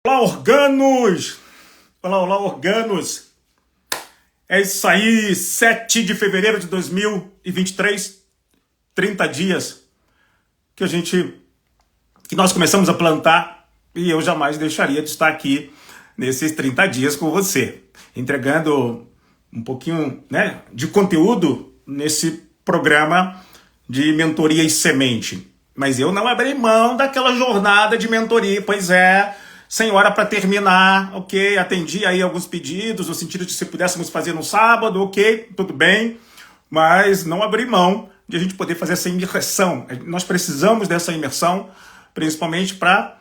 Olá, organos! Olá, organos! É isso aí, 7 de fevereiro de 2023, 30 dias que nós começamos a plantar, e eu jamais deixaria de estar aqui nesses 30 dias com você, entregando um pouquinho, de conteúdo nesse programa de mentoria e semente. Mas eu não abri mão daquela jornada de mentoria, pois é, sem hora para terminar, ok, atendi aí alguns pedidos, no sentido de se pudéssemos fazer no sábado, ok, tudo bem, mas não abri mão de a gente poder fazer essa imersão. Nós precisamos dessa imersão, principalmente para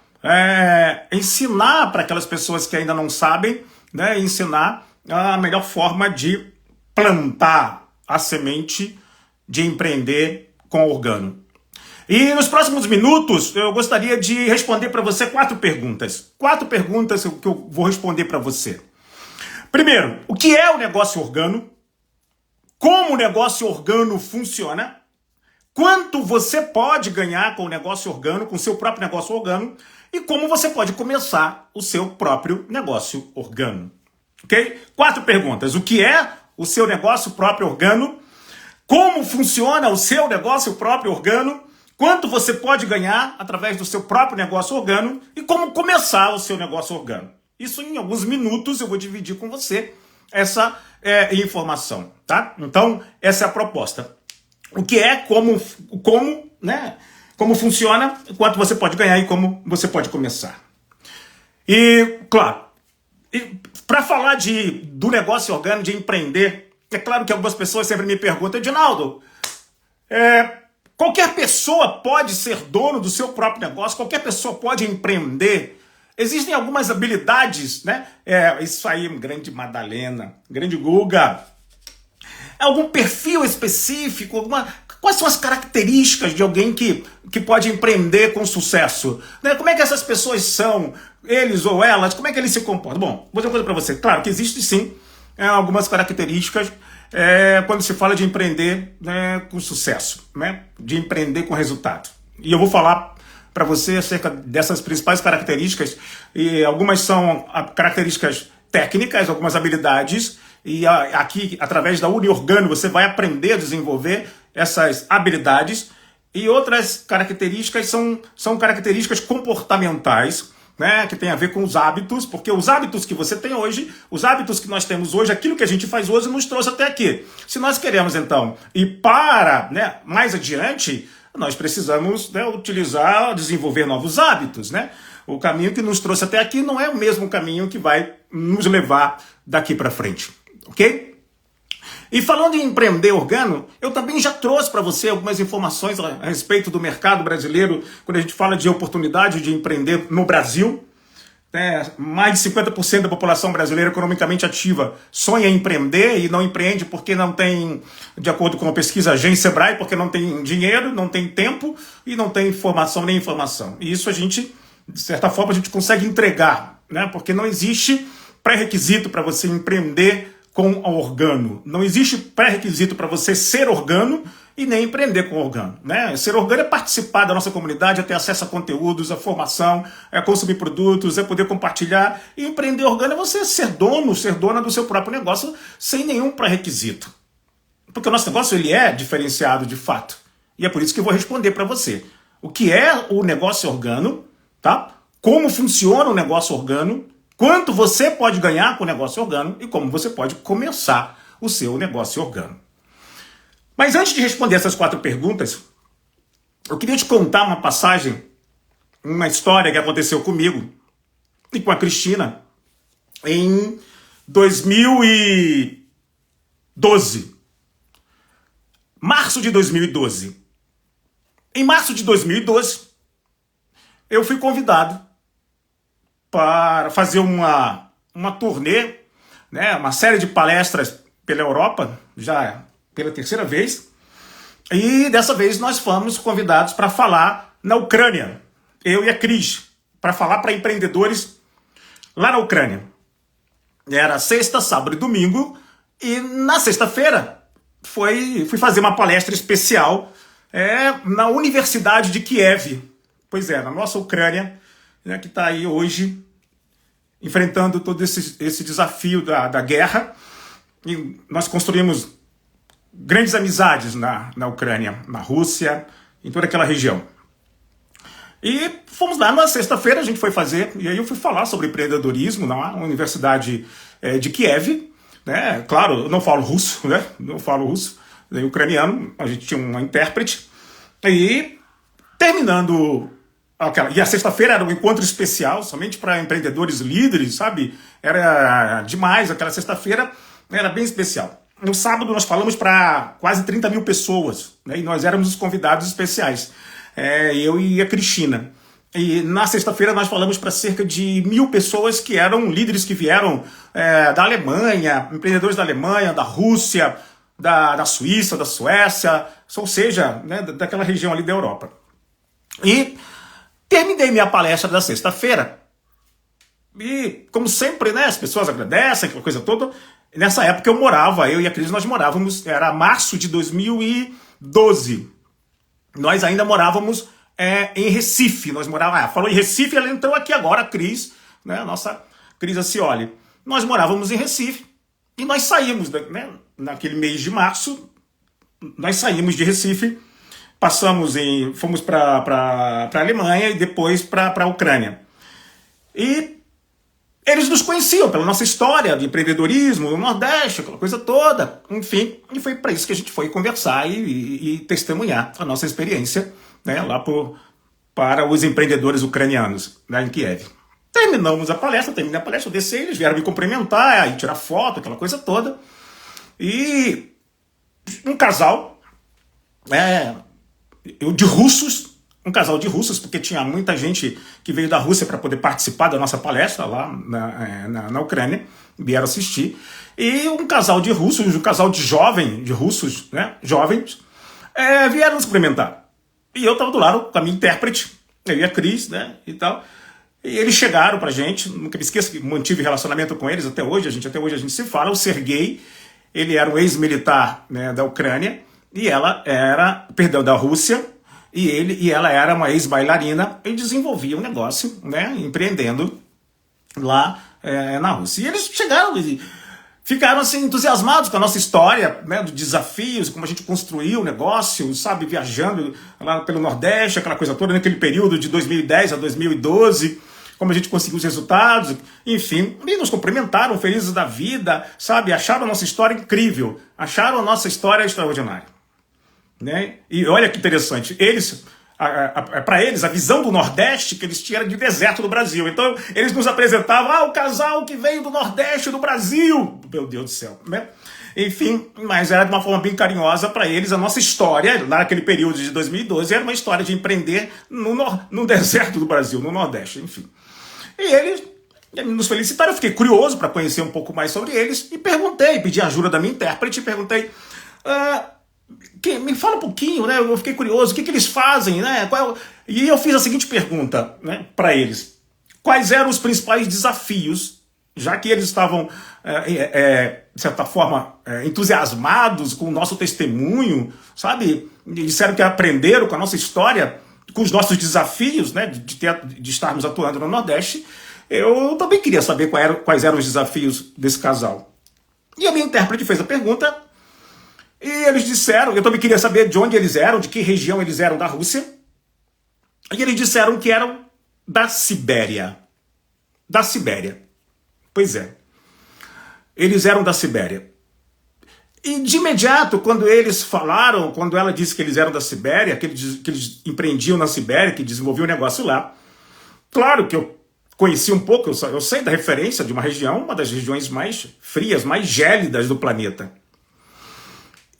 ensinar para aquelas pessoas que ainda não sabem, ensinar a melhor forma de plantar a semente de empreender com organo. E nos próximos minutos, eu gostaria de responder para você 4 perguntas. 4 perguntas que eu vou responder para você. Primeiro, o que é o negócio organo? Como o negócio organo funciona? Quanto você pode ganhar com o negócio organo, com o seu próprio negócio organo? E como você pode começar o seu próprio negócio organo. Ok? 4 perguntas. O que é o seu negócio próprio organo? Como funciona o seu negócio próprio organo? Quanto você pode ganhar através do seu próprio negócio organo e como começar o seu negócio organo. Isso em alguns minutos eu vou dividir com você essa informação, tá? Então, essa é a proposta. O que é, como funciona, quanto você pode ganhar e como você pode começar. E, claro, para falar do negócio organo, de empreender, é claro que algumas pessoas sempre me perguntam, Edinaldo, qualquer pessoa pode ser dono do seu próprio negócio, qualquer pessoa pode empreender. Existem algumas habilidades, isso aí, grande Madalena, grande Guga. Algum perfil específico, quais são as características de alguém que pode empreender com sucesso? Como é que essas pessoas são, eles ou elas, como é que eles se comportam? Bom, vou dizer uma coisa para você. Claro que existe sim algumas características quando se fala de empreender com sucesso, de empreender com resultado. E eu vou falar para você acerca dessas principais características, e algumas são características técnicas, algumas habilidades, e aqui, através da Uniorgano, você vai aprender a desenvolver essas habilidades, e outras características são características comportamentais, que tem a ver com os hábitos, porque os hábitos que você tem hoje, os hábitos que nós temos hoje, aquilo que a gente faz hoje nos trouxe até aqui. Se nós queremos, então, ir para mais adiante, nós precisamos desenvolver novos hábitos. O caminho que nos trouxe até aqui não é o mesmo caminho que vai nos levar daqui para frente. Ok? E falando em empreender organo, eu também já trouxe para você algumas informações a respeito do mercado brasileiro, quando a gente fala de oportunidade de empreender no Brasil. Mais de 50% da população brasileira economicamente ativa sonha em empreender e não empreende porque não tem, de acordo com a pesquisa Agência Sebrae, porque não tem dinheiro, não tem tempo e não tem formação nem informação. E isso a gente, de certa forma, a gente consegue entregar, porque não existe pré-requisito para você empreender com organo. Não existe pré-requisito para você ser organo e nem empreender com organo. Ser organo é participar da nossa comunidade, é ter acesso a conteúdos, a formação, é consumir produtos, é poder compartilhar. E empreender organo é você ser dona do seu próprio negócio sem nenhum pré-requisito. Porque o nosso negócio ele é diferenciado de fato. E é por isso que eu vou responder para você. O que é o negócio organo, tá? Como funciona o negócio organo, quanto você pode ganhar com o negócio organo e como você pode começar o seu negócio organo. Mas antes de responder essas 4 perguntas, eu queria te contar uma passagem, uma história que aconteceu comigo e com a Cristina em 2012. Março de 2012. Em março de 2012, eu fui convidado para fazer uma turnê, uma série de palestras pela Europa, já pela 3ª vez, e dessa vez nós fomos convidados para falar na Ucrânia, eu e a Cris, para falar para empreendedores lá na Ucrânia. Era sexta, sábado e domingo, e na sexta-feira fui fazer uma palestra especial na Universidade de Kiev, pois é, na nossa Ucrânia, que está aí hoje enfrentando todo esse desafio da guerra. E nós construímos grandes amizades na Ucrânia, na Rússia, em toda aquela região. E fomos lá na sexta-feira, a gente foi fazer, e aí eu fui falar sobre empreendedorismo na Universidade de Kiev, né? Claro, eu não falo russo, né? Não falo russo, nem ucraniano, a gente tinha uma intérprete. E terminando e a sexta-feira era um encontro especial, somente para empreendedores líderes, sabe? Era demais, aquela sexta-feira era bem especial. No sábado nós falamos para quase 30 mil pessoas, né? E nós éramos os convidados especiais, eu e a Cristina. E na sexta-feira nós falamos para cerca de 1.000 pessoas que eram líderes que vieram da Alemanha, empreendedores da Alemanha, da Rússia, da Suíça, da Suécia, ou seja, né, daquela região ali da Europa. E terminei minha palestra da sexta-feira e, como sempre, né, as pessoas agradecem, aquela coisa toda. Nessa época eu e a Cris, nós morávamos, era março de 2012. Nós ainda morávamos em Recife. Nós morávamos, falou em Recife, ela entrou aqui agora, a Cris, né, a nossa Cris Acioli. Nós morávamos em Recife e nós saímos, né, naquele mês de março, nós saímos de Recife, fomos para a Alemanha e depois para a Ucrânia. E eles nos conheciam pela nossa história de empreendedorismo no Nordeste, aquela coisa toda, enfim, e foi para isso que a gente foi conversar e testemunhar a nossa experiência, né, lá para os empreendedores ucranianos, né, em Kiev. Terminei a palestra, eu desci, eles vieram me cumprimentar, e tirar foto, aquela coisa toda, e um casal, um casal de russos, porque tinha muita gente que veio da Rússia para poder participar da nossa palestra lá na Ucrânia, vieram assistir, e um casal de russos, um casal de russos, né, jovens, vieram nos cumprimentar. E eu estava do lado com a minha intérprete, eu e a Cris, né, e tal, e eles chegaram pra gente, nunca me esqueço que mantive relacionamento com eles até hoje a gente se fala, o Sergei, ele era um ex-militar, né, da Ucrânia, e ela era, da Rússia, e ela era uma ex-bailarina e desenvolvia um negócio, né, empreendendo lá na Rússia. E eles chegaram e ficaram assim entusiasmados com a nossa história, né, dos desafios, como a gente construiu o negócio, sabe, viajando lá pelo Nordeste, aquela coisa toda, naquele período de 2010 a 2012, como a gente conseguiu os resultados, enfim, e nos cumprimentaram, felizes da vida, sabe, acharam a nossa história incrível, acharam a nossa história extraordinária. Né? E olha que interessante, para eles, a visão do Nordeste que eles tinham era de deserto do Brasil. Então, eles nos apresentavam, o casal que veio do Nordeste do Brasil. Meu Deus do céu, né? Enfim, mas era de uma forma bem carinhosa para eles. A nossa história, naquele período de 2012, era uma história de empreender no deserto do Brasil, no Nordeste, enfim. E eles nos felicitaram, eu fiquei curioso para conhecer um pouco mais sobre eles e pedi a ajuda da minha intérprete e perguntei... me fala um pouquinho, né? Eu fiquei curioso, o que eles fazem, né? E eu fiz a seguinte pergunta, né, para eles: quais eram os principais desafios, já que eles estavam, de certa forma, entusiasmados com o nosso testemunho, sabe? E disseram que aprenderam com a nossa história, com os nossos desafios, né, de estarmos atuando no Nordeste. Eu também queria saber quais eram os desafios desse casal. E a minha intérprete fez a pergunta. E eles disseram, eu também queria saber de onde eles eram, de que região eles eram da Rússia. E eles disseram que eram da Sibéria. Da Sibéria. Pois é. Eles eram da Sibéria. E de imediato, quando ela disse que eles eram da Sibéria, que eles empreendiam na Sibéria, que desenvolviam um negócio lá, claro que eu conheci um pouco, eu sei da referência de uma região, uma das regiões mais frias, mais gélidas do planeta.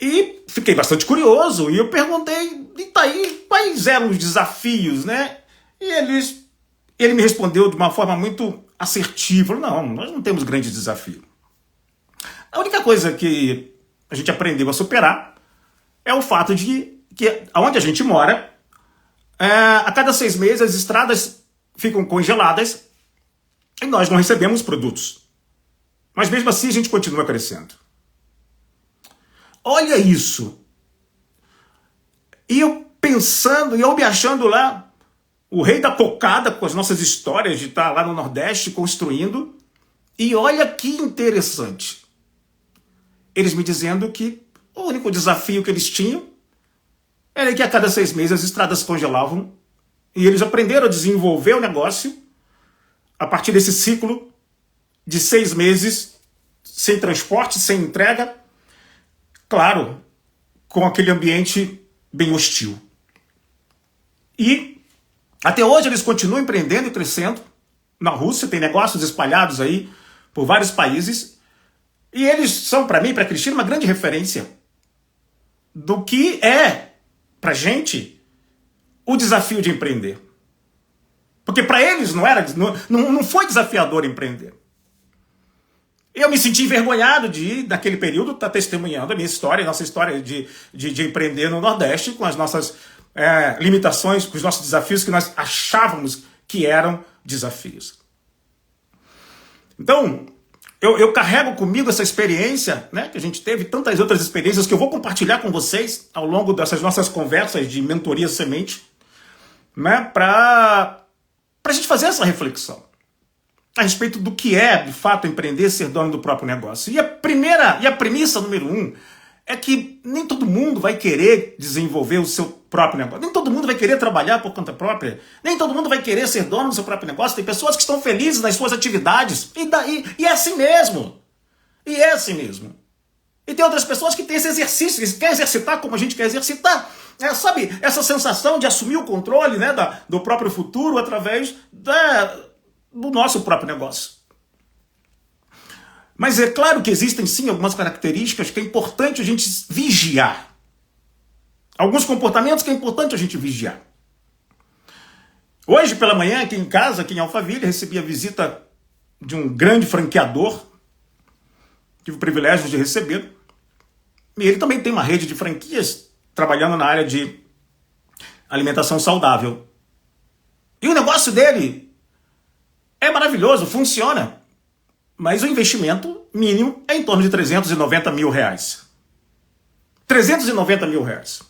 E fiquei bastante curioso, e eu perguntei, e tá aí, quais eram os desafios, né? E ele me respondeu de uma forma muito assertiva, não, nós não temos grande desafio. A única coisa que a gente aprendeu a superar é o fato de que, onde a gente mora, a cada 6 meses as estradas ficam congeladas e nós não recebemos produtos. Mas mesmo assim a gente continua crescendo. Olha isso. E eu pensando, e eu me achando lá o rei da cocada com as nossas histórias de estar lá no Nordeste construindo. E olha que interessante. Eles me dizendo que o único desafio que eles tinham era que a cada 6 meses as estradas congelavam e eles aprenderam a desenvolver o negócio a partir desse ciclo de 6 meses sem transporte, sem entrega, claro, com aquele ambiente bem hostil. E até hoje eles continuam empreendendo e crescendo. Na Rússia tem negócios espalhados aí por vários países. E eles são, para mim, para a Cristina, uma grande referência do que é, para gente, o desafio de empreender. Porque para eles não foi desafiador empreender. Eu me senti envergonhado de, naquele período, estar testemunhando a minha história, a nossa história de empreender no Nordeste, com as nossas limitações, com os nossos desafios que nós achávamos que eram desafios. Então, eu carrego comigo essa experiência, né, que a gente teve, tantas outras experiências que eu vou compartilhar com vocês ao longo dessas nossas conversas de mentoria semente, né, para a gente fazer essa reflexão a respeito do que é, de fato, empreender, ser dono do próprio negócio. E a premissa número 1 é que nem todo mundo vai querer desenvolver o seu próprio negócio. Nem todo mundo vai querer trabalhar por conta própria. Nem todo mundo vai querer ser dono do seu próprio negócio. Tem pessoas que estão felizes nas suas atividades. E é assim mesmo. E é assim mesmo. E tem outras pessoas que têm esse exercício, que querem exercitar como a gente quer exercitar. Sabe, essa sensação de assumir o controle, né, do próprio futuro através do nosso próprio negócio. Mas é claro que existem sim algumas características que é importante a gente vigiar. Alguns comportamentos que é importante a gente vigiar. Hoje pela manhã, aqui em casa, aqui em Alphaville, recebi a visita de um grande franqueador. Tive o privilégio de receber. E ele também tem uma rede de franquias trabalhando na área de alimentação saudável. E o negócio dele é maravilhoso, funciona. Mas o investimento mínimo é em torno de 390 mil reais. 390 mil reais.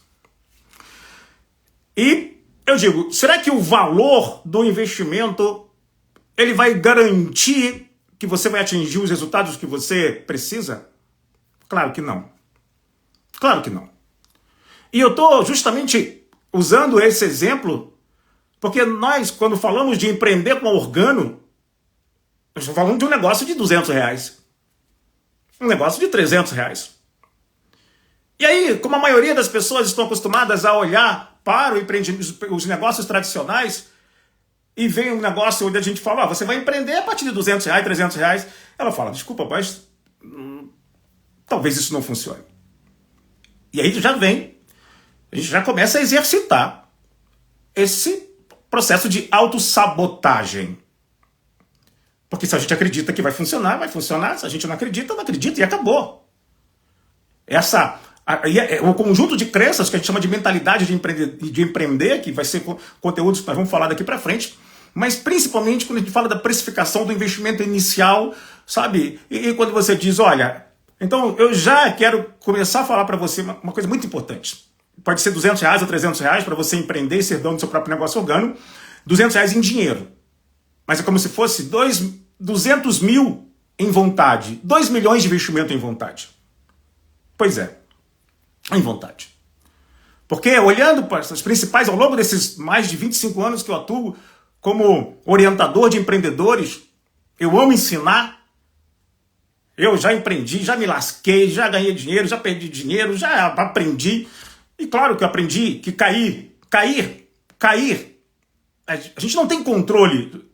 E eu digo, será que o valor do investimento ele vai garantir que você vai atingir os resultados que você precisa? Claro que não. Claro que não. E eu estou justamente usando esse exemplo porque nós, quando falamos de empreender com a Organo, nós estamos falando de um negócio de 200 reais. Um negócio de 300 reais. E aí, como a maioria das pessoas estão acostumadas a olhar para os negócios tradicionais e vem um negócio onde a gente fala, você vai empreender a partir de 200 reais, 300 reais. Ela fala, desculpa, mas talvez isso não funcione. E aí a gente já começa a exercitar esse processo de autossabotagem. Porque se a gente acredita que vai funcionar, vai funcionar. Se a gente não acredita, não acredita e acabou. O conjunto de crenças que a gente chama de mentalidade de empreender, que vai ser conteúdos que nós vamos falar daqui para frente, mas principalmente quando a gente fala da precificação do investimento inicial, sabe? E quando você diz, olha, então eu já quero começar a falar para você uma coisa muito importante. Pode ser 200 reais ou 300 reais para você empreender e ser dono do seu próprio negócio orgânico. 200 reais em dinheiro. Mas é como se fosse 200 mil em vontade. 2 milhões de investimento em vontade. Pois é. Em vontade. Porque olhando para as principais, ao longo desses mais de 25 anos que eu atuo como orientador de empreendedores, eu amo ensinar. Eu já empreendi, já me lasquei, já ganhei dinheiro, já perdi dinheiro, já aprendi. E claro que eu aprendi que cair. A gente não tem controle.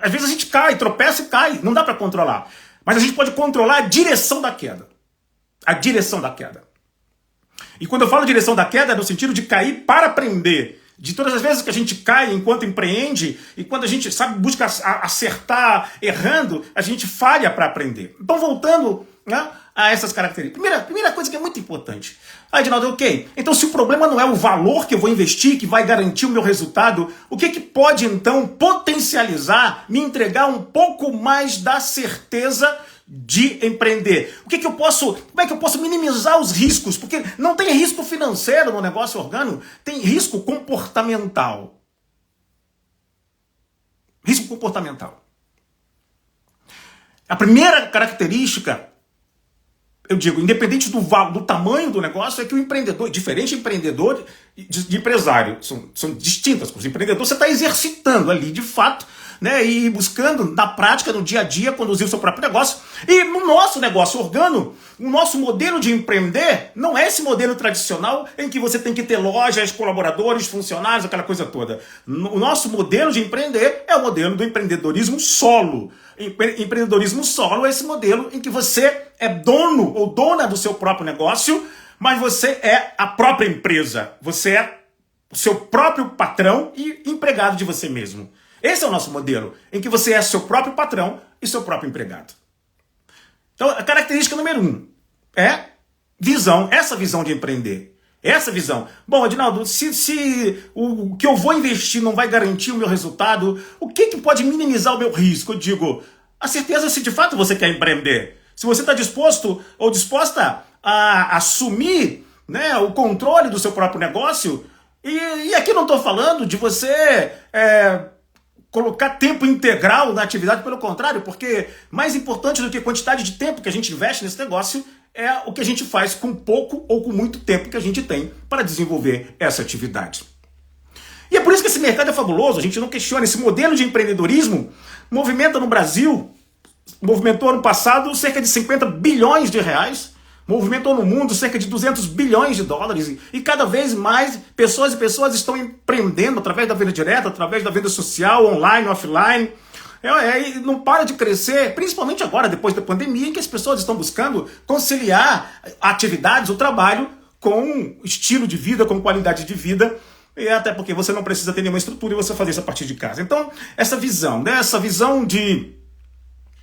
Às vezes a gente cai, tropeça e cai. Não dá para controlar. Mas a gente pode controlar a direção da queda. A direção da queda. E quando eu falo direção da queda, é no sentido de cair para aprender. De todas as vezes que a gente cai enquanto empreende, e quando a gente busca acertar errando, a gente falha para aprender. Então, voltando, né, a essas características. Primeira coisa que é muito importante. Edinaldo, ok. Então, se o problema não é o valor que eu vou investir, que vai garantir o meu resultado, o que pode, então, potencializar, me entregar um pouco mais da certeza de empreender? Como é que eu posso minimizar os riscos? Porque não tem risco financeiro no negócio orgânico, tem risco comportamental. Risco comportamental. A primeira característica, eu digo, independente do tamanho do negócio, é que o empreendedor, diferente de empreendedor de empresário, são distintas coisas. O empreendedor você está exercitando ali, de fato, né, e buscando, na prática, no dia a dia, conduzir o seu próprio negócio. E no nosso negócio organo, o nosso modelo de empreender não é esse modelo tradicional em que você tem que ter lojas, colaboradores, funcionários, aquela coisa toda. O nosso modelo de empreender é o modelo do empreendedorismo solo. Empreendedorismo solo é esse modelo em que você é dono ou dona do seu próprio negócio, mas você é a própria empresa. Você é o seu próprio patrão e empregado de você mesmo. Esse é o nosso modelo, em que você é seu próprio patrão e seu próprio empregado. Então, a característica número 1 é visão, essa visão de empreender. Essa visão. Bom, Adinaldo, se o que eu vou investir não vai garantir o meu resultado, o que pode minimizar o meu risco? Eu digo, a certeza se de fato você quer empreender. Se você está disposto ou disposta a assumir, né, o controle do seu próprio negócio, e aqui não estou falando de você colocar tempo integral na atividade, pelo contrário, porque mais importante do que a quantidade de tempo que a gente investe nesse negócio é o que a gente faz com pouco ou com muito tempo que a gente tem para desenvolver essa atividade. E é por isso que esse mercado é fabuloso, a gente não questiona. Esse modelo de empreendedorismo movimenta no Brasil, movimentou no passado cerca de 50 bilhões de reais, movimentou no mundo cerca de 200 bilhões de dólares, e cada vez mais pessoas e pessoas estão empreendendo através da venda direta, através da venda social, online, offline. E não para de crescer, principalmente agora, depois da pandemia, em que as pessoas estão buscando conciliar atividades, o trabalho, com estilo de vida, com qualidade de vida, e até porque você não precisa ter nenhuma estrutura e você fazer isso a partir de casa. Então, essa visão, né, essa visão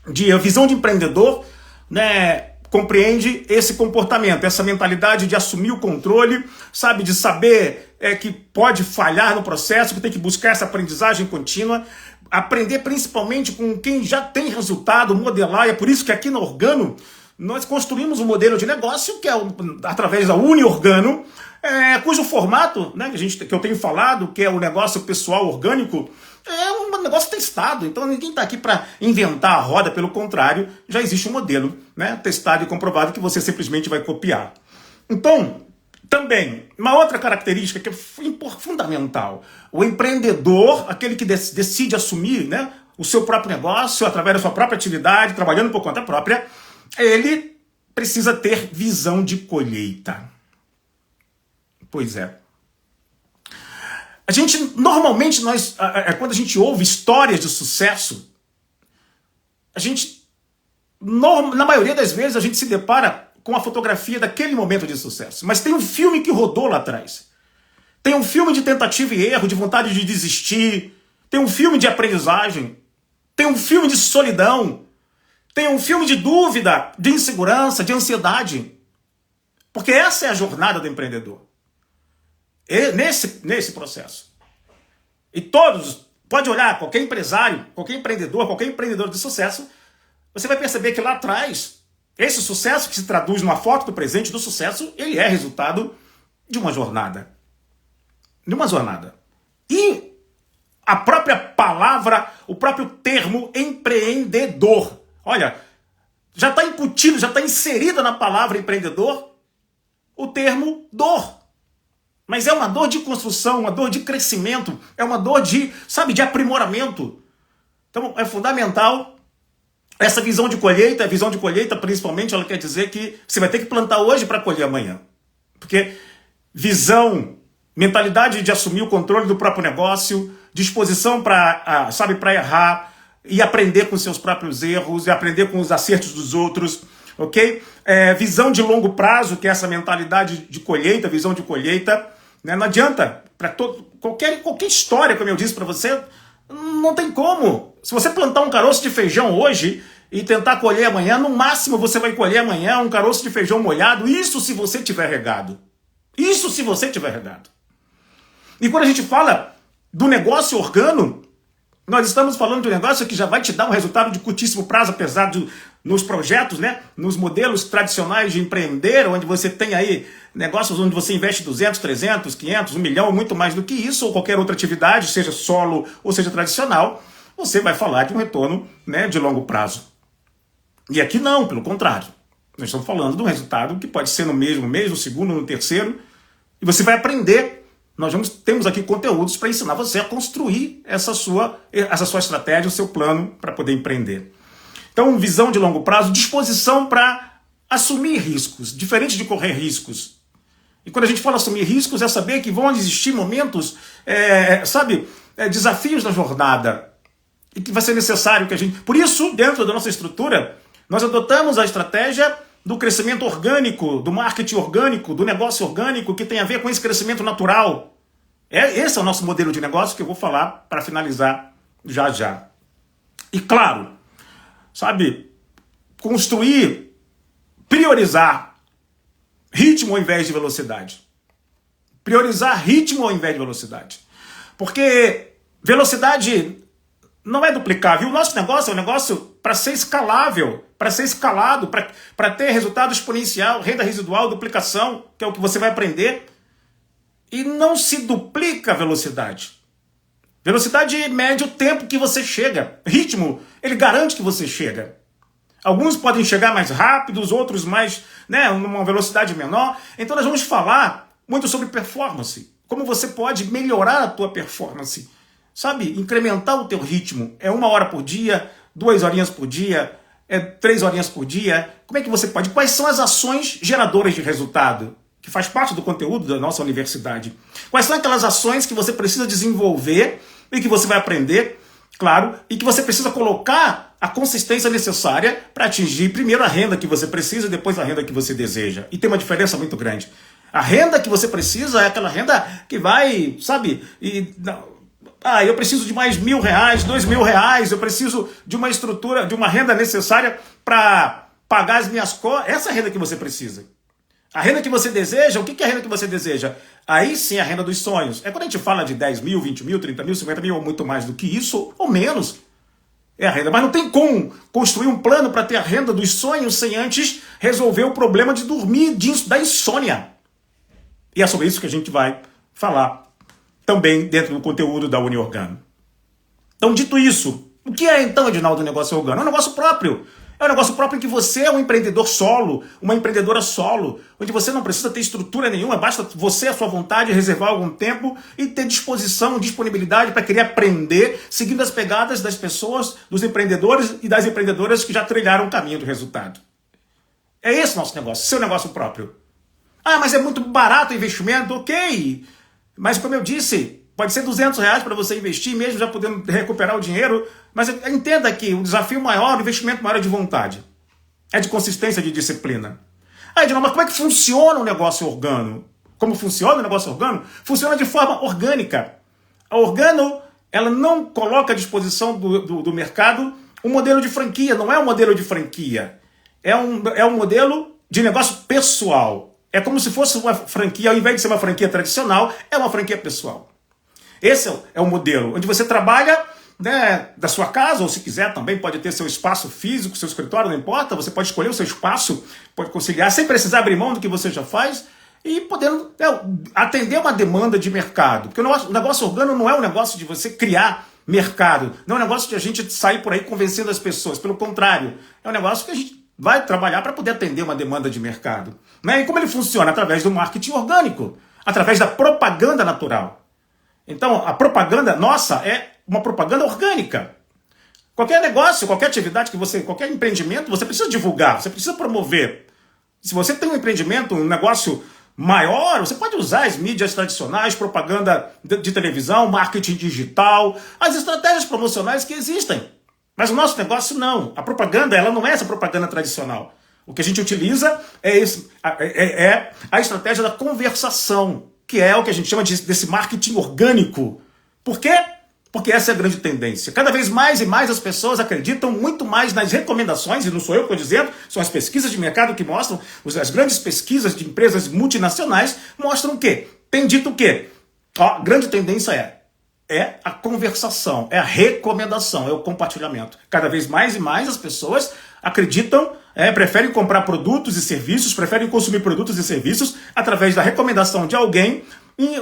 a visão de empreendedor, né, compreende esse comportamento, essa mentalidade de assumir o controle, sabe, de saber que pode falhar no processo, que tem que buscar essa aprendizagem contínua, aprender principalmente com quem já tem resultado, modelar. E é por isso que aqui na Organo nós construímos um modelo de negócio que é através da UniOrgano, cujo formato, né, que eu tenho falado, que é o negócio pessoal orgânico, é um negócio testado. Então ninguém está aqui para inventar a roda, pelo contrário, já existe um modelo, né, testado e comprovado que você simplesmente vai copiar. Então, também, uma outra característica que é fundamental, o empreendedor, aquele que decide assumir, né, o seu próprio negócio, através da sua própria atividade, trabalhando por conta própria, ele precisa ter visão de colheita. Pois é. A gente, normalmente, quando a gente ouve histórias de sucesso, na maioria das vezes, a gente se depara com a fotografia daquele momento de sucesso. Mas tem um filme que rodou lá atrás. Tem um filme de tentativa e erro, de vontade de desistir. Tem um filme de aprendizagem. Tem um filme de solidão. Tem um filme de dúvida, de insegurança, de ansiedade. Porque essa é a jornada do empreendedor. Nesse processo. E todos, pode olhar, qualquer empresário, qualquer empreendedor de sucesso, você vai perceber que lá atrás, esse sucesso que se traduz numa foto do presente do sucesso, ele é resultado de uma jornada. De uma jornada. E a própria palavra, o próprio termo empreendedor, olha, já está incutido, já está inserida na palavra empreendedor o termo dor. Mas é uma dor de construção, uma dor de crescimento, é uma dor de aprimoramento. Então é fundamental essa visão de colheita. A visão de colheita, principalmente, ela quer dizer que você vai ter que plantar hoje para colher amanhã. Porque visão, mentalidade de assumir o controle do próprio negócio, disposição para errar e aprender com seus próprios erros e aprender com os acertos dos outros, ok? Visão de longo prazo, que é essa mentalidade de colheita, visão de colheita, né? Não adianta, para qualquer história, como eu disse para você, não tem como. Se você plantar um caroço de feijão hoje e tentar colher amanhã, no máximo você vai colher amanhã um caroço de feijão molhado, isso se você tiver regado. Isso se você tiver regado. E quando a gente fala do negócio organo, nós estamos falando de um negócio que já vai te dar um resultado de curtíssimo prazo, apesar nos projetos, né, nos modelos tradicionais de empreender, onde você tem aí negócios onde você investe 200, 300, 500, 1 milhão, muito mais do que isso, ou qualquer outra atividade, seja solo ou seja tradicional. você vai falar de um retorno, né, de longo prazo. E aqui não, pelo contrário. Nós estamos falando de um resultado que pode ser no mesmo mês, no segundo, no terceiro, e você vai aprender. Temos aqui conteúdos para ensinar você a construir essa sua estratégia, o seu plano para poder empreender. Então, visão de longo prazo, disposição para assumir riscos, diferente de correr riscos. E quando a gente fala assumir riscos, é saber que vão existir momentos, desafios na jornada, e que vai ser necessário que a gente... Por isso, dentro da nossa estrutura, nós adotamos a estratégia do crescimento orgânico, do marketing orgânico, do negócio orgânico, que tem a ver com esse crescimento natural. Esse é o nosso modelo de negócio que eu vou falar para finalizar já já. E claro, construir, priorizar ritmo ao invés de velocidade. Priorizar ritmo ao invés de velocidade. Porque velocidade não é duplicável. O nosso negócio é um negócio para ser escalável, para ser escalado, para ter resultado exponencial, renda residual, duplicação, que é o que você vai aprender. E não se duplica a velocidade. Velocidade mede o tempo que você chega. Ritmo, ele garante que você chega. Alguns podem chegar mais rápido, os outros mais, numa velocidade menor. Então nós vamos falar muito sobre performance. Como você pode melhorar a tua performance. Incrementar o teu ritmo. É 1 hora por dia, 2 horinhas por dia, 3 horinhas por dia. Como é que você pode? Quais são as ações geradoras de resultado? Que faz parte do conteúdo da nossa universidade. Quais são aquelas ações que você precisa desenvolver e que você vai aprender, claro, e que você precisa colocar a consistência necessária para atingir primeiro a renda que você precisa e depois a renda que você deseja. E tem uma diferença muito grande. A renda que você precisa é aquela renda que vai, eu preciso de mais R$1.000, R$2.000, eu preciso de uma estrutura, de uma renda necessária para pagar as minhas contas. Essa é a renda que você precisa. A renda que você deseja, o que é a renda que você deseja? Aí sim é a renda dos sonhos. É quando a gente fala de 10 mil, 20 mil, 30 mil, 50 mil, ou muito mais do que isso, ou menos. É a renda. Mas não tem como construir um plano para ter a renda dos sonhos sem antes resolver o problema de dormir, da insônia. E é sobre isso que a gente vai falar também dentro do conteúdo da UniOrgano. Então, dito isso, o que é então, Edinaldo, o negócio organo? É um negócio próprio. É um negócio próprio em que você é um empreendedor solo, uma empreendedora solo, onde você não precisa ter estrutura nenhuma, basta você, a sua vontade, reservar algum tempo e ter disposição, disponibilidade para querer aprender, seguindo as pegadas das pessoas, dos empreendedores e das empreendedoras que já trilharam o caminho do resultado. É esse o nosso negócio, seu negócio próprio. Ah, mas é muito barato o investimento, ok. Mas como eu disse, pode ser R$200 para você investir, mesmo já podendo recuperar o dinheiro. Mas entenda que o desafio maior, o investimento maior é de vontade. É de consistência, de disciplina. Aí, mas como é que funciona o negócio organo? Como funciona o negócio organo? Funciona de forma orgânica. A Organo, ela não coloca à disposição do mercado um modelo de franquia. Não é um modelo de franquia. É um modelo de negócio pessoal. É como se fosse uma franquia, ao invés de ser uma franquia tradicional, é uma franquia pessoal. Esse é o modelo, onde você trabalha da sua casa, ou se quiser também pode ter seu espaço físico, seu escritório, não importa, você pode escolher o seu espaço, pode conciliar, sem precisar abrir mão do que você já faz, e podendo atender uma demanda de mercado. Porque o negócio organo não é um negócio de você criar mercado, não é um negócio de a gente sair por aí convencendo as pessoas, pelo contrário, é um negócio que a gente vai trabalhar para poder atender uma demanda de mercado. E como ele funciona? Através do marketing orgânico, através da propaganda natural. Então, a propaganda nossa é uma propaganda orgânica. Qualquer negócio, qualquer atividade qualquer empreendimento, você precisa divulgar, você precisa promover. Se você tem um empreendimento, um negócio maior, você pode usar as mídias tradicionais, propaganda de televisão, marketing digital, as estratégias promocionais que existem. Mas o nosso negócio não. A propaganda, ela não é essa propaganda tradicional. O que a gente utiliza é a estratégia da conversação, que é o que a gente chama desse marketing orgânico. Por quê? Porque essa é a grande tendência. Cada vez mais e mais as pessoas acreditam muito mais nas recomendações, e não sou eu que estou dizendo, são as pesquisas de mercado que mostram, as grandes pesquisas de empresas multinacionais mostram o quê? Tem dito o quê? A grande tendência é a conversação, é a recomendação, é o compartilhamento. Cada vez mais e mais as pessoas acreditam, preferem comprar produtos e serviços, preferem consumir produtos e serviços através da recomendação de alguém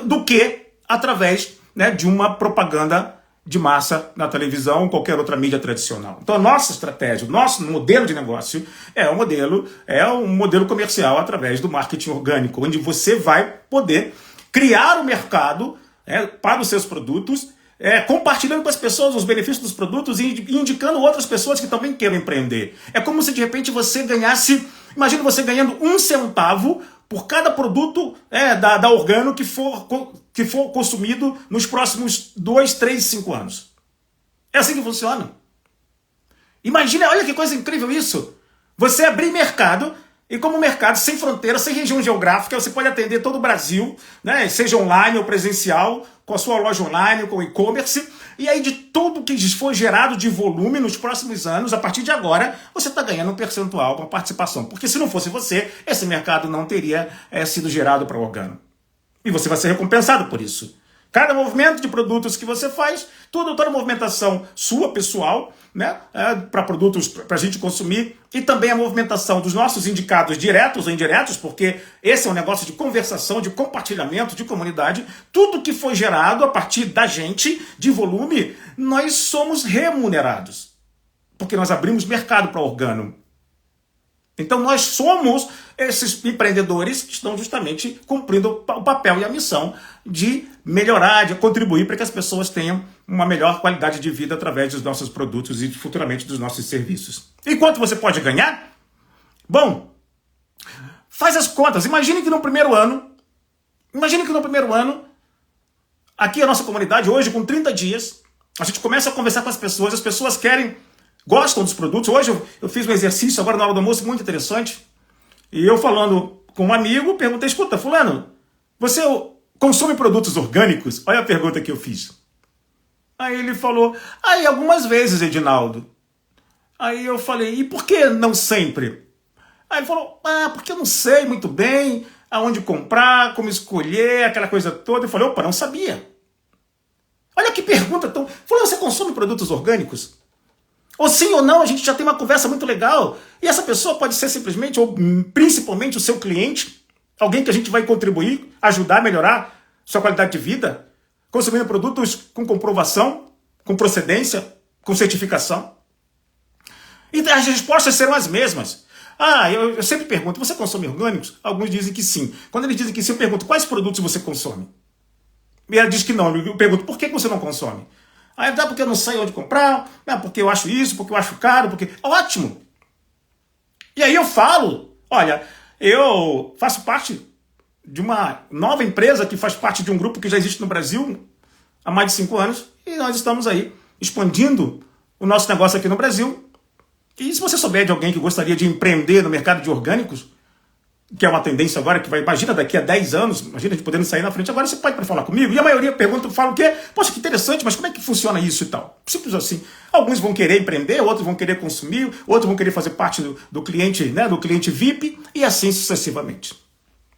do que através de uma propaganda de massa na televisão ou qualquer outra mídia tradicional. Então a nossa estratégia, o nosso modelo de negócio é um modelo comercial através do marketing orgânico, onde você vai poder criar o mercado para os seus produtos, compartilhando com as pessoas os benefícios dos produtos e indicando outras pessoas que também queiram empreender. É como se de repente você ganhasse, imagina você ganhando 1 centavo por cada produto da Organo que for consumido nos próximos 2, 3, 5 anos. É assim que funciona. Imagina, olha que coisa incrível isso. Você abrir mercado, e como mercado sem fronteira, sem região geográfica, você pode atender todo o Brasil, né? Seja online ou presencial, com a sua loja online, com o e-commerce, e aí de tudo que for gerado de volume nos próximos anos, a partir de agora, você está ganhando um percentual com a participação. Porque se não fosse você, esse mercado não teria sido gerado para o Organo. E você vai ser recompensado por isso. Cada movimento de produtos que você faz, toda movimentação sua, pessoal, né, para produtos para a gente consumir, e também a movimentação dos nossos indicados diretos ou indiretos, porque esse é um negócio de conversação, de compartilhamento, de comunidade. Tudo que foi gerado a partir da gente, de volume, nós somos remunerados. Porque nós abrimos mercado para o Organo. Então nós somos esses empreendedores que estão justamente cumprindo o papel e a missão de melhorar, de contribuir para que as pessoas tenham uma melhor qualidade de vida através dos nossos produtos e futuramente dos nossos serviços. E quanto você pode ganhar? Bom, faz as contas. Imagine que no primeiro ano, aqui a nossa comunidade, hoje com 30 dias, a gente começa a conversar com as pessoas gostam dos produtos. Hoje eu fiz um exercício agora na hora do almoço muito interessante. E eu falando com um amigo, perguntei, escuta, fulano, você consome produtos orgânicos? Olha a pergunta que eu fiz. Aí ele falou, algumas vezes, Edinaldo. Aí eu falei, e por que não sempre? Aí ele falou, porque eu não sei muito bem aonde comprar, como escolher, aquela coisa toda. Eu falei, opa, não sabia. Olha que pergunta tão... Falei, você consome produtos orgânicos? Ou sim ou não, a gente já tem uma conversa muito legal. E essa pessoa pode ser simplesmente, ou principalmente o seu cliente, alguém que a gente vai contribuir, ajudar a melhorar sua qualidade de vida, consumindo produtos com comprovação, com procedência, com certificação. E as respostas serão as mesmas. Eu sempre pergunto, você consome orgânicos? Alguns dizem que sim. Quando eles dizem que sim, eu pergunto, quais produtos você consome? E ela diz que não. Eu pergunto, por que você não consome? Porque eu não sei onde comprar, porque eu acho isso, porque eu acho caro, porque... Ótimo! E aí eu falo, olha, eu faço parte de uma nova empresa que faz parte de um grupo que já existe no Brasil há mais de 5 anos, e nós estamos aí expandindo o nosso negócio aqui no Brasil. E se você souber de alguém que gostaria de empreender no mercado de orgânicos, que é uma tendência agora, que vai, imagina daqui a 10 anos, imagina a gente podendo sair na frente, agora você pode para falar comigo, e a maioria pergunta, fala o quê? Poxa, que interessante, mas como é que funciona isso e tal? Simples assim. Alguns vão querer empreender, outros vão querer consumir, outros vão querer fazer parte do cliente, né, do cliente VIP, e assim sucessivamente.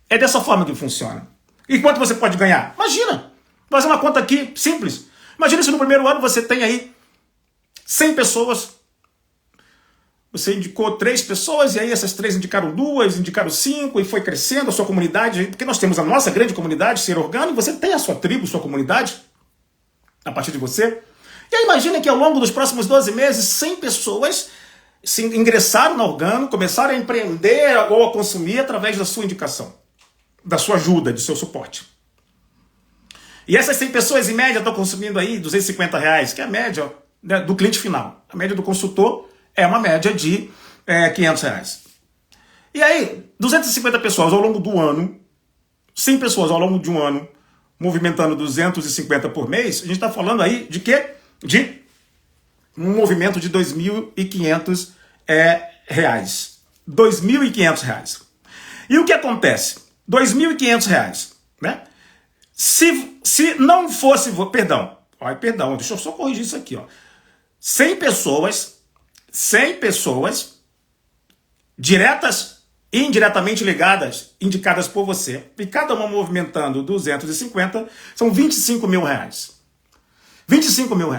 É dessa forma que funciona. E quanto você pode ganhar? Imagina, vou fazer uma conta aqui, simples. Imagina se no primeiro ano você tem aí 100 pessoas, você indicou 3 pessoas, e aí essas 3 indicaram 2, indicaram 5, e foi crescendo a sua comunidade, porque nós temos a nossa grande comunidade, Ser Organo, e você tem a sua tribo, sua comunidade, a partir de você. E aí imagina que ao longo dos próximos 12 meses, 100 pessoas ingressaram na Organo, começaram a empreender ou a consumir através da sua indicação, da sua ajuda, do seu suporte. E essas 100 pessoas, em média, estão consumindo aí R$250, que é a média, né, do cliente final. A média do consultor é uma média de R$500. E aí, 250 pessoas ao longo do ano, 100 pessoas ao longo de um ano, movimentando 250 por mês, a gente está falando aí de quê? De um movimento de R$2.500. R$2.500. E o que acontece? R$2.500, né? Se não fosse... Perdão, deixa eu só corrigir isso aqui, ó. 100 pessoas diretas e indiretamente ligadas, indicadas por você, e cada uma movimentando 250, são R$25 mil. R$25 mil.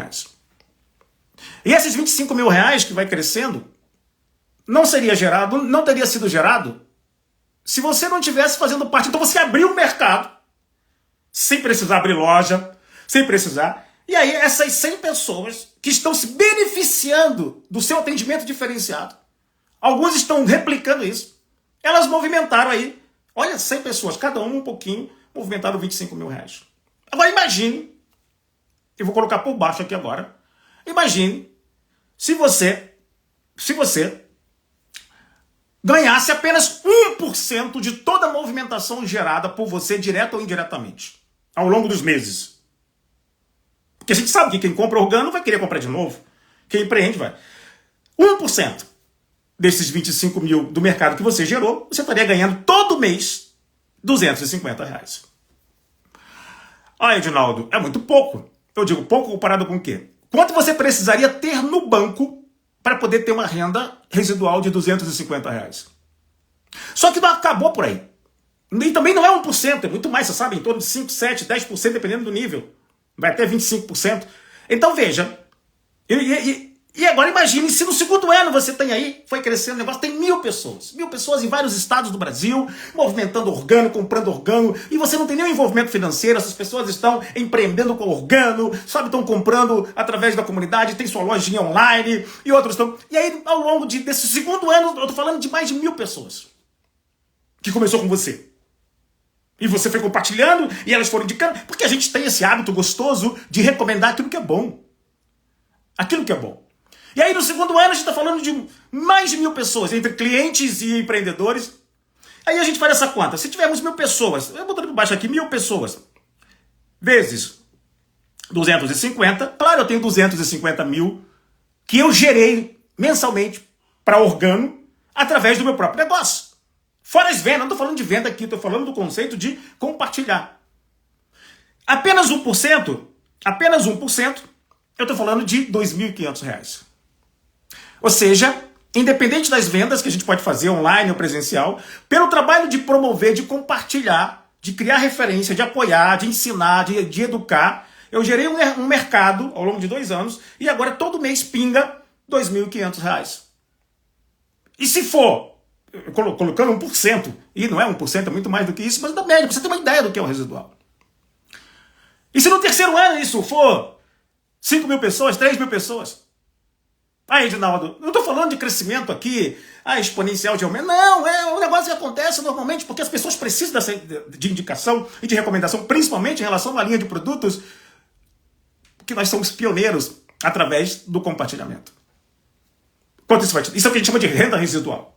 E esses R$25 mil que vai crescendo, não teria sido gerado se você não estivesse fazendo parte. Então você abriu o mercado, sem precisar abrir loja, sem precisar E aí essas 100 pessoas que estão se beneficiando do seu atendimento diferenciado, alguns estão replicando isso, elas movimentaram aí, olha, 100 pessoas, cada um pouquinho, movimentaram 25 mil reais. Agora imagine, eu vou colocar por baixo aqui agora, imagine se você ganhasse apenas 1% de toda a movimentação gerada por você, direta ou indiretamente, ao longo dos meses. Porque a gente sabe que quem compra orgânico vai querer comprar de novo. Quem empreende vai. 1% desses 25 mil do mercado que você gerou, você estaria ganhando todo mês 250 reais. Ah, Edinaldo, é muito pouco. Eu digo pouco comparado com o quê? Quanto você precisaria ter no banco para poder ter uma renda residual de 250 reais? Só que não acabou por aí. E também não é 1%, é muito mais, você sabe, em torno de 5, 7, 10%, dependendo do nível. Vai até 25%. Então veja, e agora imagine se no segundo ano você tem aí, foi crescendo o negócio, tem 1.000 pessoas. 1.000 pessoas em vários estados do Brasil, movimentando organo, comprando organo, e você não tem nenhum envolvimento financeiro, essas pessoas estão empreendendo com organo, sabe, estão comprando através da comunidade, tem sua lojinha online, e outros estão... E aí, ao longo desse segundo ano, eu estou falando de mais de 1.000 pessoas que começou com você. E você foi compartilhando, e elas foram indicando, porque a gente tem esse hábito gostoso de recomendar aquilo que é bom. Aquilo que é bom. E aí no segundo ano a gente está falando de mais de 1.000 pessoas, entre clientes e empreendedores. Aí a gente faz essa conta. Se tivermos 1.000 pessoas, eu botando por baixo aqui, 1.000 pessoas, vezes 250, claro, eu tenho 250 mil que eu gerei mensalmente para organo através do meu próprio negócio. Fora as vendas, não estou falando de venda aqui, estou falando do conceito de compartilhar. Apenas 1%, eu estou falando de R$ 2.500. Ou seja, independente das vendas que a gente pode fazer online ou presencial, pelo trabalho de promover, de compartilhar, de criar referência, de apoiar, de ensinar, de educar, eu gerei um mercado ao longo de 2 anos e agora todo mês pinga R$ 2.500. E se for colocando 1%, e não é 1%, é muito mais do que isso, mas da média, pra você ter uma ideia do que é o residual. E se no terceiro ano isso for 5.000 pessoas, 3.000 pessoas? Ah, Edinaldo, não estou falando de crescimento aqui, exponencial de aumento. Não, é um negócio que acontece normalmente porque as pessoas precisam de indicação e de recomendação, principalmente em relação à linha de produtos, que nós somos pioneiros através do compartilhamento. Quanto isso vai te... Isso é o que a gente chama de renda residual.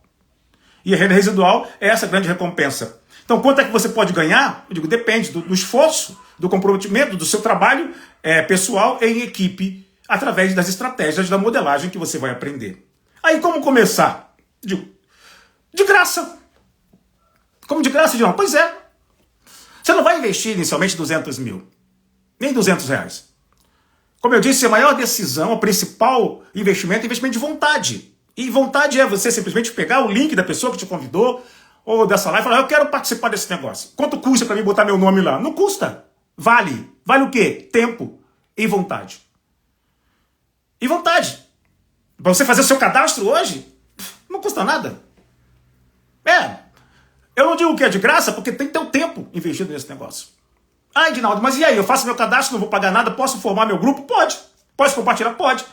E a renda residual é essa grande recompensa. Então, quanto é que você pode ganhar? Eu digo, depende do esforço, do comprometimento, do seu trabalho pessoal em equipe, através das estratégias da modelagem que você vai aprender. Aí, como começar? Digo, de graça. Como de graça, Edinaldo? Pois é. Você não vai investir inicialmente 200 mil, nem 200 reais. Como eu disse, a maior decisão, o principal investimento é investimento de vontade. E vontade é você simplesmente pegar o link da pessoa que te convidou, ou dessa live, e falar, eu quero participar desse negócio. Quanto custa para mim botar meu nome lá? Não custa. Vale. Vale o quê? Tempo e vontade. E vontade. Para você fazer o seu cadastro hoje, não custa nada. Eu não digo que é de graça, porque tem que ter o tempo investido nesse negócio. Ah, Edinaldo, mas e aí? Eu faço meu cadastro, não vou pagar nada, posso formar meu grupo? Pode. Posso compartilhar? Pode.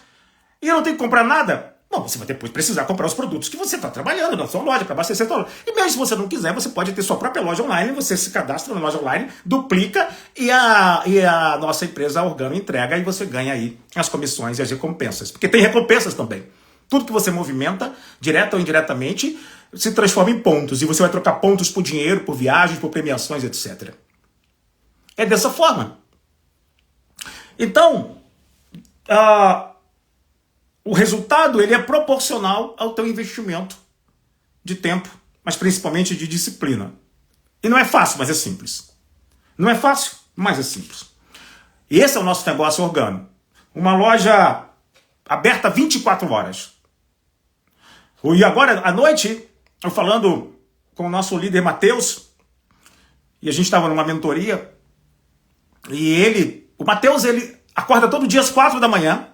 E eu não tenho que comprar nada? Bom, você vai depois precisar comprar os produtos que você está trabalhando na sua loja, para abastecer a sua loja. E mesmo se você não quiser, você pode ter sua própria loja online, você se cadastra na loja online, duplica e a nossa empresa, a Organo, entrega e você ganha aí as comissões e as recompensas. Porque tem recompensas também. Tudo que você movimenta, direta ou indiretamente, se transforma em pontos. E você vai trocar pontos por dinheiro, por viagens, por premiações, etc. É dessa forma. Então, o resultado ele é proporcional ao teu investimento de tempo, mas principalmente de disciplina. E não é fácil, mas é simples. Não é fácil, mas é simples. E esse é o nosso negócio Organo. Uma loja aberta 24 horas. E agora, à noite, eu falando com o nosso líder Matheus, e a gente estava numa mentoria, e o Matheus, ele acorda todo dia às 4 da manhã,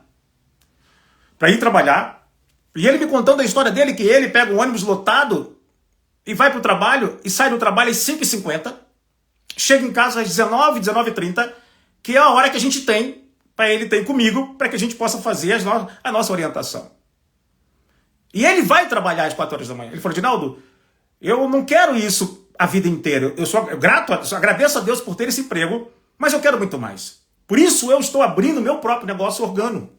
para ir trabalhar, e ele me contando a história dele, que ele pega um ônibus lotado e vai para o trabalho, e sai do trabalho às 5h50, chega em casa às 19h30, que é a hora que a gente tem para ele ter comigo, para que a gente possa fazer a nossa orientação. E ele vai trabalhar às 4 horas da manhã. Ele falou, Edinaldo, eu não quero isso a vida inteira. Eu sou grato, agradeço a Deus por ter esse emprego, mas eu quero muito mais. Por isso eu estou abrindo meu próprio negócio organo.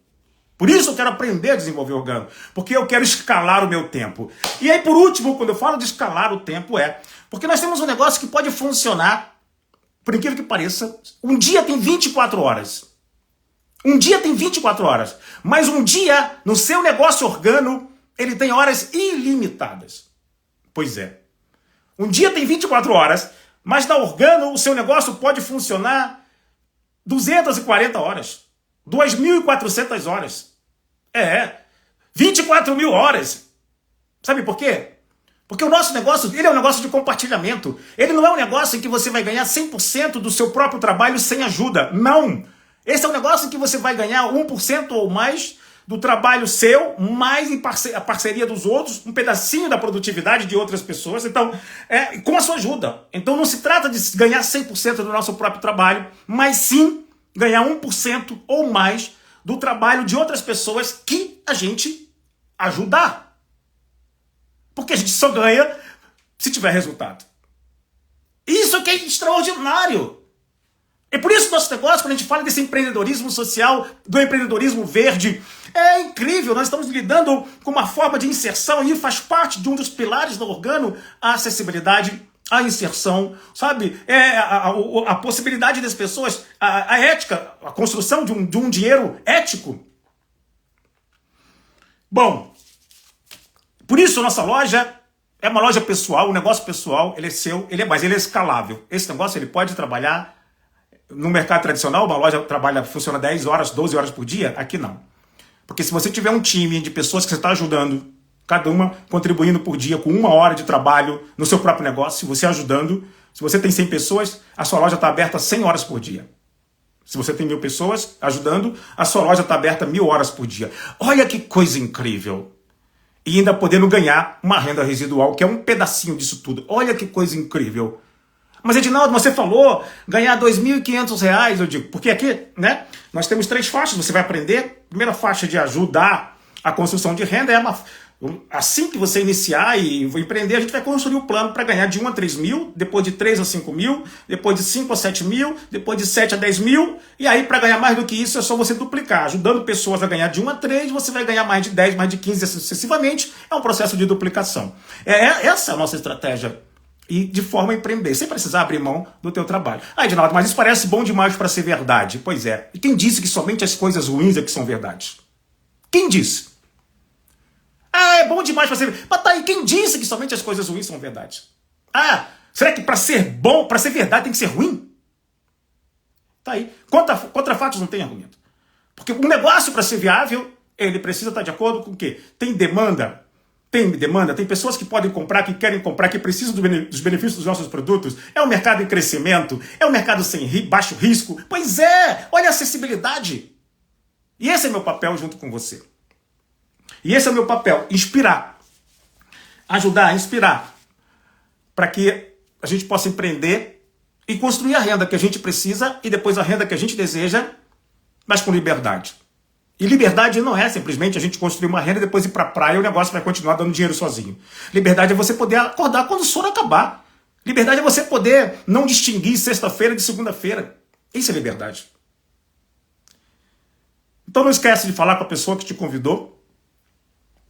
Por isso eu quero aprender a desenvolver organo. Porque eu quero escalar o meu tempo. E aí, por último, quando eu falo de escalar o tempo, porque nós temos um negócio que pode funcionar, por incrível que pareça, um dia tem 24 horas. Um dia tem 24 horas. Mas um dia, no seu negócio organo, ele tem horas ilimitadas. Pois é. Um dia tem 24 horas, mas na organo o seu negócio pode funcionar 240 horas. 2.400 horas. 24 mil horas. Sabe por quê? Porque o nosso negócio, ele é um negócio de compartilhamento. Ele não é um negócio em que você vai ganhar 100% do seu próprio trabalho sem ajuda. Não. Esse é um negócio em que você vai ganhar 1% ou mais do trabalho seu, mais a parceria dos outros, um pedacinho da produtividade de outras pessoas, então, com a sua ajuda. Então não se trata de ganhar 100% do nosso próprio trabalho, mas sim ganhar 1% ou mais do trabalho de outras pessoas que a gente ajudar. Porque a gente só ganha se tiver resultado. Isso que é extraordinário. É por isso que nosso negócio, quando a gente fala desse empreendedorismo social, do empreendedorismo verde, é incrível. Nós estamos lidando com uma forma de inserção e faz parte de um dos pilares do organo, a acessibilidade, a inserção, sabe? A possibilidade das pessoas, a ética, a construção de um dinheiro ético. Bom, por isso a nossa loja é uma loja pessoal, um negócio pessoal, ele é seu, mas ele é escalável. Esse negócio ele pode trabalhar no mercado tradicional, uma loja funciona 10 horas, 12 horas por dia, aqui não. Porque se você tiver um time de pessoas que você está ajudando, cada uma contribuindo por dia com 1 hora de trabalho no seu próprio negócio, se você ajudando, se você tem 100 pessoas, a sua loja está aberta 100 horas por dia. Se você tem 1.000 pessoas ajudando, a sua loja está aberta 1.000 horas por dia. Olha que coisa incrível! E ainda podendo ganhar uma renda residual, que é um pedacinho disso tudo. Olha que coisa incrível! Mas, Edinaldo, você falou ganhar R$2.500, eu digo, porque aqui, né, nós temos 3 faixas, você vai aprender. Primeira faixa de ajudar a construção de renda assim que você iniciar e empreender, a gente vai construir o plano para ganhar de 1 a 3 mil, depois de 3 a 5 mil, depois de 5 a 7 mil, depois de 7 a 10 mil, e aí para ganhar mais do que isso é só você duplicar. Ajudando pessoas a ganhar de 1 a 3, você vai ganhar mais de 10, mais de 15, sucessivamente. É um processo de duplicação. Essa é a nossa estratégia. E de forma a empreender, sem precisar abrir mão do teu trabalho. Ah, Edinaldo, mas isso parece bom demais para ser verdade. Pois é. E quem disse que somente as coisas ruins é que são verdades? Quem disse? Ah, é bom demais para ser verdade. Mas tá aí, quem disse que somente as coisas ruins são verdades? Ah, será que para ser bom, para ser verdade, tem que ser ruim? Tá aí. Contra fatos não tem argumento. Porque um negócio, para ser viável, ele precisa estar de acordo com o quê? Tem demanda. Tem pessoas que podem comprar, que querem comprar, que precisam dos benefícios dos nossos produtos. É um mercado em crescimento, é um mercado sem baixo risco. Pois é, olha a acessibilidade. E esse é meu papel junto com você. E esse é o meu papel, inspirar. Ajudar, inspirar. Para que a gente possa empreender e construir a renda que a gente precisa e depois a renda que a gente deseja, mas com liberdade. E liberdade não é simplesmente a gente construir uma renda e depois ir para a praia e o negócio vai continuar dando dinheiro sozinho. Liberdade é você poder acordar quando o sono acabar. Liberdade é você poder não distinguir sexta-feira de segunda-feira. Isso é liberdade. Então não esquece de falar com a pessoa que te convidou,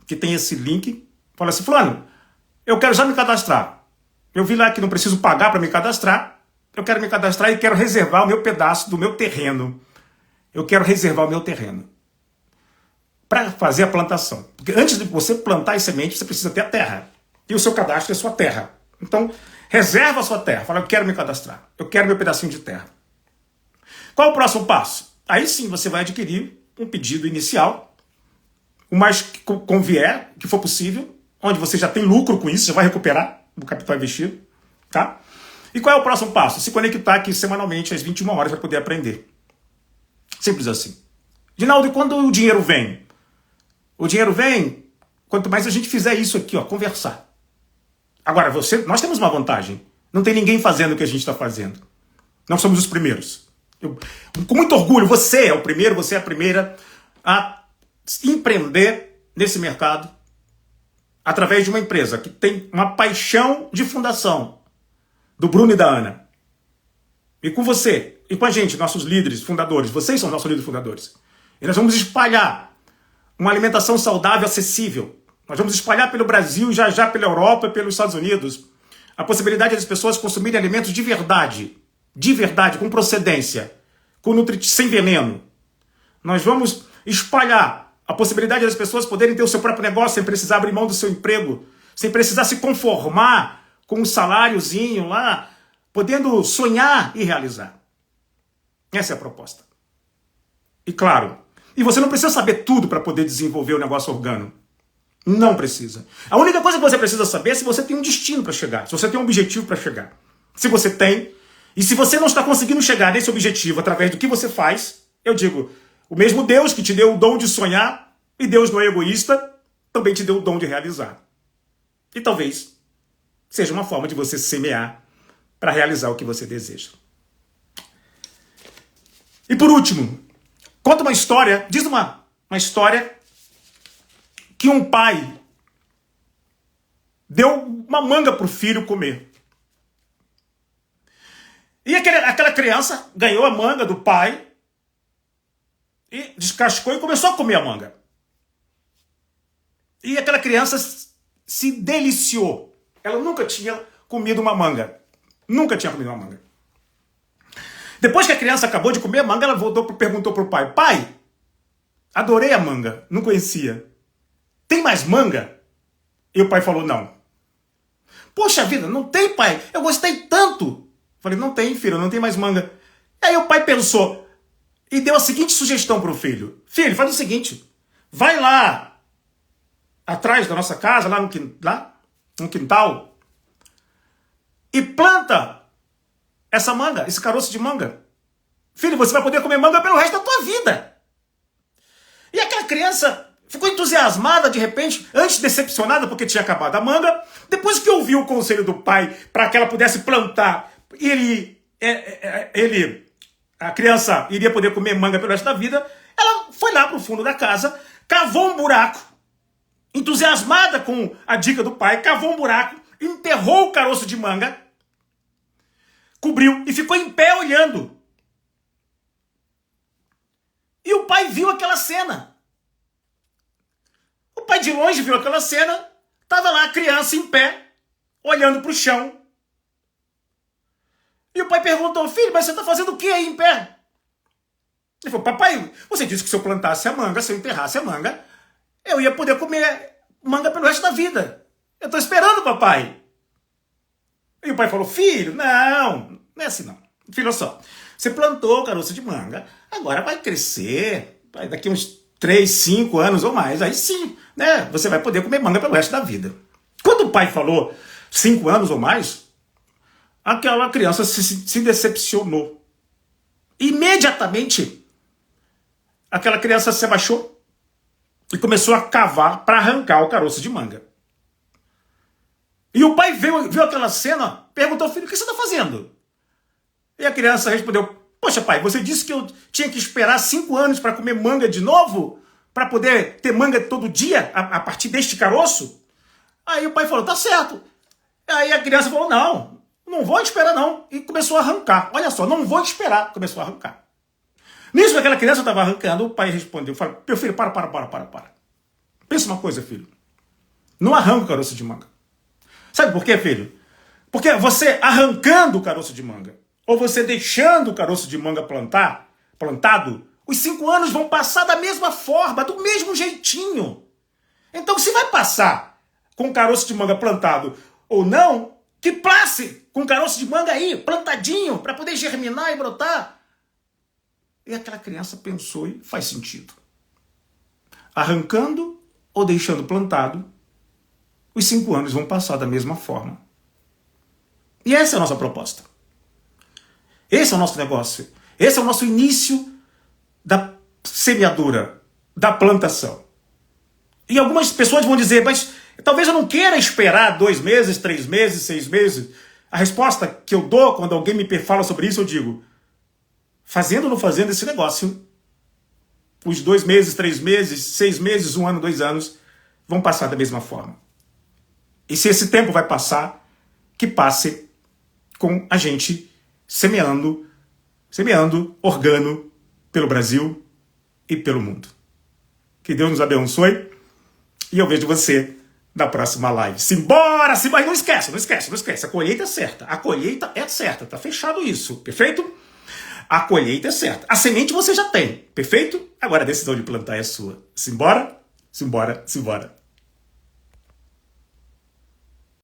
que tem esse link. Fala assim, fulano, eu quero já me cadastrar. Eu vi lá que não preciso pagar para me cadastrar. Eu quero me cadastrar e quero reservar o meu pedaço do meu terreno. Eu quero reservar o meu terreno para fazer a plantação. Porque antes de você plantar as sementes, você precisa ter a terra. E o seu cadastro é a sua terra. Então, reserva a sua terra. Fala, eu quero me cadastrar. Eu quero meu pedacinho de terra. Qual é o próximo passo? Aí sim, você vai adquirir um pedido inicial, o mais que convier, que for possível, onde você já tem lucro com isso, já vai recuperar o capital investido. Tá? E qual é o próximo passo? Se conectar aqui semanalmente às 21 horas para poder aprender. Simples assim. Edinaldo, e quando o dinheiro vem? O dinheiro vem quanto mais a gente fizer isso aqui, ó, conversar. Agora, nós temos uma vantagem. Não tem ninguém fazendo o que a gente está fazendo. Não somos os primeiros. Com muito orgulho, você é o primeiro, você é a primeira a empreender nesse mercado através de uma empresa que tem uma paixão de fundação, do Bruno e da Ana. E com você, e com a gente, nossos líderes fundadores, vocês são nossos líderes fundadores. E nós vamos espalhar uma alimentação saudável, acessível. Nós vamos espalhar pelo Brasil, já pela Europa e pelos Estados Unidos, a possibilidade das pessoas consumirem alimentos de verdade, com procedência, sem veneno. Nós vamos espalhar a possibilidade das pessoas poderem ter o seu próprio negócio sem precisar abrir mão do seu emprego, sem precisar se conformar com um saláriozinho lá, podendo sonhar e realizar. Essa é a proposta. E claro, e você não precisa saber tudo para poder desenvolver o negócio organo. Não precisa. A única coisa que você precisa saber é se você tem um destino para chegar, se você tem um objetivo para chegar. Se você tem, e se você não está conseguindo chegar nesse objetivo através do que você faz, eu digo, o mesmo Deus que te deu o dom de sonhar, e Deus não é egoísta, também te deu o dom de realizar. E talvez seja uma forma de você semear para realizar o que você deseja. E por último, conta uma história, diz uma história que um pai deu uma manga para o filho comer. E aquela criança ganhou a manga do pai e descascou e começou a comer a manga. E aquela criança se deliciou. Ela nunca tinha comido uma manga. Nunca tinha comido uma manga. Depois que a criança acabou de comer a manga, ela voltou e perguntou para o pai: pai, adorei a manga, não conhecia. Tem mais manga? E o pai falou: não. Poxa vida, não tem, pai? Eu gostei tanto. Falei: não tem, filho, não tem mais manga. Aí o pai pensou e deu a seguinte sugestão para o filho: filho, faz o seguinte, vai lá atrás da nossa casa, lá no quintal, e planta essa manga, esse caroço de manga. Filho, você vai poder comer manga pelo resto da tua vida. E aquela criança ficou entusiasmada de repente, antes decepcionada porque tinha acabado a manga. Depois que ouviu o conselho do pai para que ela pudesse plantar, a criança iria poder comer manga pelo resto da vida, ela foi lá para o fundo da casa, cavou um buraco, entusiasmada com a dica do pai, cavou um buraco, enterrou o caroço de manga, cobriu e ficou em pé olhando. E o pai viu aquela cena. O pai de longe viu aquela cena, estava lá a criança em pé, olhando para o chão. E o pai perguntou: filho, mas você está fazendo o que aí em pé? Ele falou: papai, você disse que se eu plantasse a manga, se eu enterrasse a manga, eu ia poder comer manga pelo resto da vida. Eu estou esperando, papai. E o pai falou: filho, não é assim não. Filho, olha só, você plantou o caroço de manga, agora vai crescer, daqui uns 3, 5 anos ou mais, aí sim, né, você vai poder comer manga pelo resto da vida. Quando o pai falou 5 anos ou mais, aquela criança se decepcionou. Imediatamente, aquela criança se abaixou e começou a cavar para arrancar o caroço de manga. E o pai viu aquela cena, perguntou: filho, o que você está fazendo? E a criança respondeu: poxa, pai, você disse que eu tinha que esperar 5 anos para comer manga de novo? Para poder ter manga todo dia a partir deste caroço? Aí o pai falou: tá certo. Aí a criança falou: não vou esperar não. E começou a arrancar. Olha só, não vou esperar. Começou a arrancar. Nisso que aquela criança estava arrancando, o pai respondeu: meu filho, para. Pensa uma coisa, filho. Não arranca o caroço de manga. Sabe por quê, filho? Porque você arrancando o caroço de manga, ou você deixando o caroço de manga plantado, os 5 anos vão passar da mesma forma, do mesmo jeitinho. Então, se vai passar com o caroço de manga plantado ou não, que passe com o caroço de manga aí, plantadinho, para poder germinar e brotar. E aquela criança pensou e faz sentido. Arrancando ou deixando plantado, os 5 anos vão passar da mesma forma. E essa é a nossa proposta. Esse é o nosso negócio. Esse é o nosso início da semeadura, da plantação. E algumas pessoas vão dizer: mas talvez eu não queira esperar 2 meses, 3 meses, 6 meses. A resposta que eu dou quando alguém me fala sobre isso, eu digo: fazendo ou não fazendo esse negócio, os 2 meses, 3 meses, 6 meses, 1 ano, 2 anos, vão passar da mesma forma. E se esse tempo vai passar, que passe com a gente semeando organo pelo Brasil e pelo mundo. Que Deus nos abençoe e eu vejo você na próxima live. Simbora, simbora! E não esquece, a colheita é certa, tá fechado isso, perfeito? A colheita é certa. A semente você já tem, perfeito? Agora a decisão de plantar é sua. Simbora? Simbora, simbora.